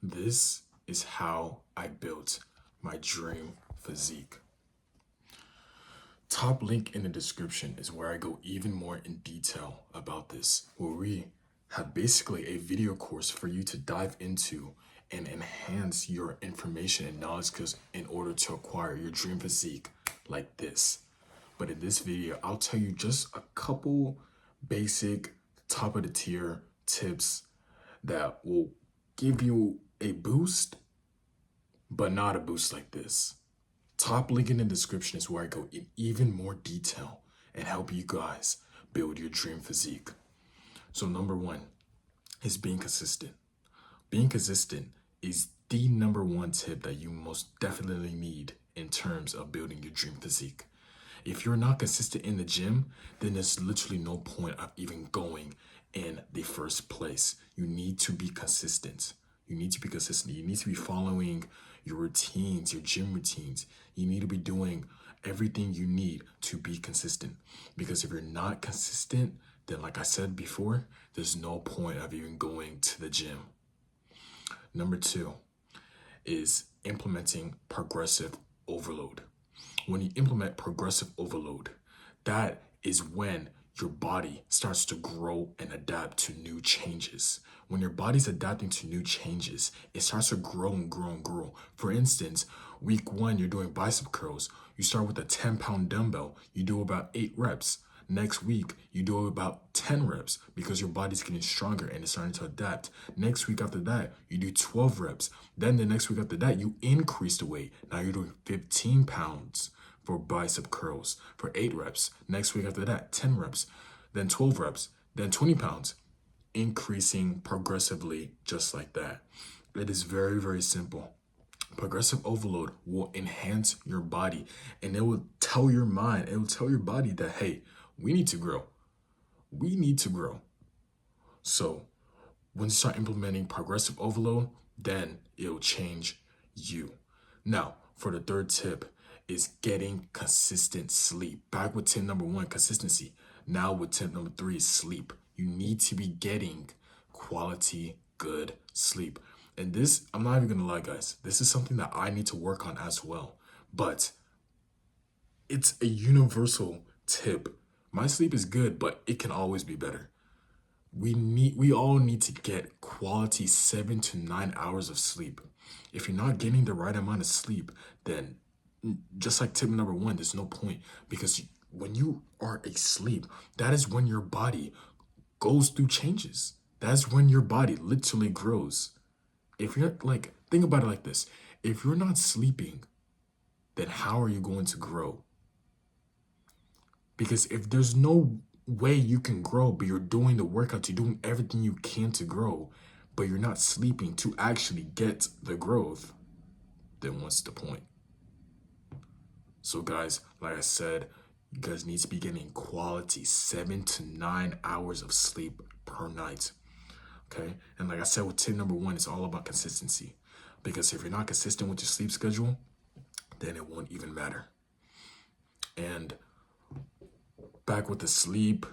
This is how I built my dream physique. Top link in the description is where I go even more in detail about this, where we have basically a video course for you to dive into and enhance your information and knowledge skills in order to acquire your dream physique like this. But in this video, I'll tell you just a couple basic top of the tier tips that will give you a boost, but not a boost like this. Top link in the description is where I go in even more detail and help you guys build your dream physique. So number one is being consistent. Being consistent is the number one tip that you most definitely need in terms of building your dream physique. If you're not consistent in the gym, then there's literally no point of even going in the first place. You need to be consistent. You need to be consistent. You need to be following your routines, your gym routines. You need to be doing everything you need to be consistent. Because if you're not consistent, then like I said before, there's no point of even going to the gym. Number two is implementing progressive overload. When you implement progressive overload, that is when your body starts to grow and adapt to new changes. When your body's adapting to new changes, it starts to grow and grow and grow. For instance, week one, you're doing bicep curls. You start with a 10-pound dumbbell. You do about 8 reps. Next week, you do about 10 reps because your body's getting stronger and it's starting to adapt. Next week after that, you do 12 reps. Then the next week after that, you increase the weight. Now you're doing 15 pounds for bicep curls for 8 reps. Next week after that, 10 reps, then 12 reps, then 20 pounds, increasing progressively just like that. It is very, very simple. Progressive overload will enhance your body and it will tell your mind, it will tell your body that, hey, we need to grow. We need to grow. So when you start implementing progressive overload, then it'll change you. Now, for the third tip is getting consistent sleep. Back with tip number one, consistency. Now with tip number three, sleep. You need to be getting quality, good sleep. And this, I'm not even gonna lie, guys, this is something that I need to work on as well. But it's a universal tip. My sleep is good, but it can always be better. We all need to get quality 7 to 9 hours of sleep. If you're not getting the right amount of sleep, then just like tip number one, there's no point because when you are asleep, that is when your body goes through changes. That's when your body literally grows. If you're like, think about it like this. If you're not sleeping, then how are you going to grow? Because if there's no way you can grow, but you're doing the workout, you're doing everything you can to grow, but you're not sleeping to actually get the growth, then what's the point? So guys, like I said, you guys need to be getting quality 7 to 9 hours of sleep per night. Okay? And like I said, with tip number one, it's all about consistency. Because if you're not consistent with your sleep schedule, then it won't even matter. And back with the sleep,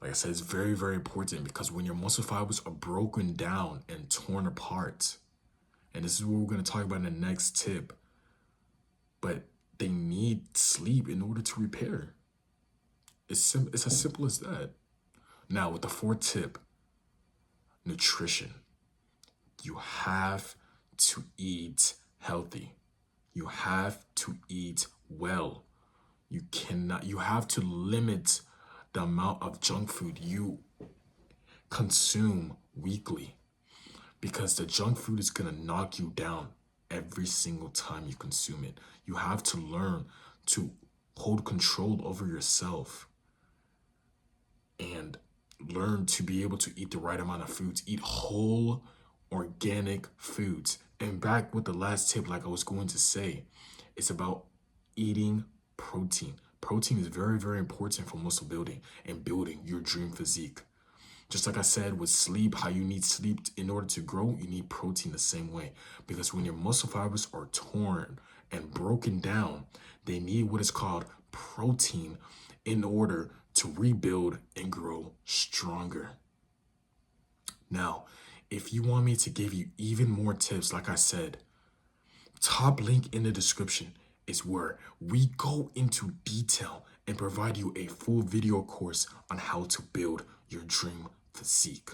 like I said, it's very, very important because when your muscle fibers are broken down and torn apart, and this is what we're going to talk about in the next tip, but they need sleep in order to repair. It's as simple as that. Now, with the fourth tip, nutrition. You have to eat healthy. You have to eat well. You have to limit the amount of junk food you consume weekly because the junk food is going to knock you down every single time you consume it. You have to learn to hold control over yourself and learn to be able to eat the right amount of foods. Eat whole, organic foods. And back with the last tip, like I was going to say, it's about eating protein. Protein is very, very important for muscle building and building your dream physique. Just like I said with sleep, how you need sleep in order to grow, you need protein the same way. Because when your muscle fibers are torn and broken down, they need what is called protein in order to rebuild and grow stronger. Now, If you want me to give you even more tips, like I said, top link in the description is where we go into detail and provide you a full video course on how to build your dream physique.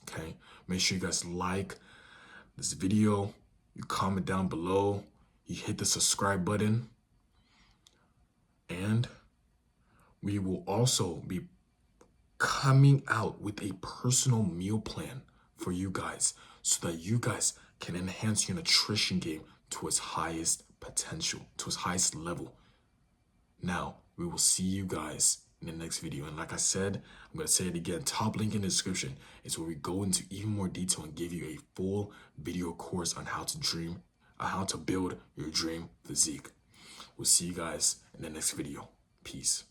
Okay, make sure you guys like this video, you comment down below, you hit the subscribe button, and we will also be coming out with a personal meal plan for you guys so that you guys can enhance your nutrition game to its highest potential, to its highest level. Now, we will see you guys in the next video. And like I said, I'm going to say it again, top link in the description is where we go into even more detail and give you a full video course on how to build your dream physique. We'll see you guys in the next video. Peace.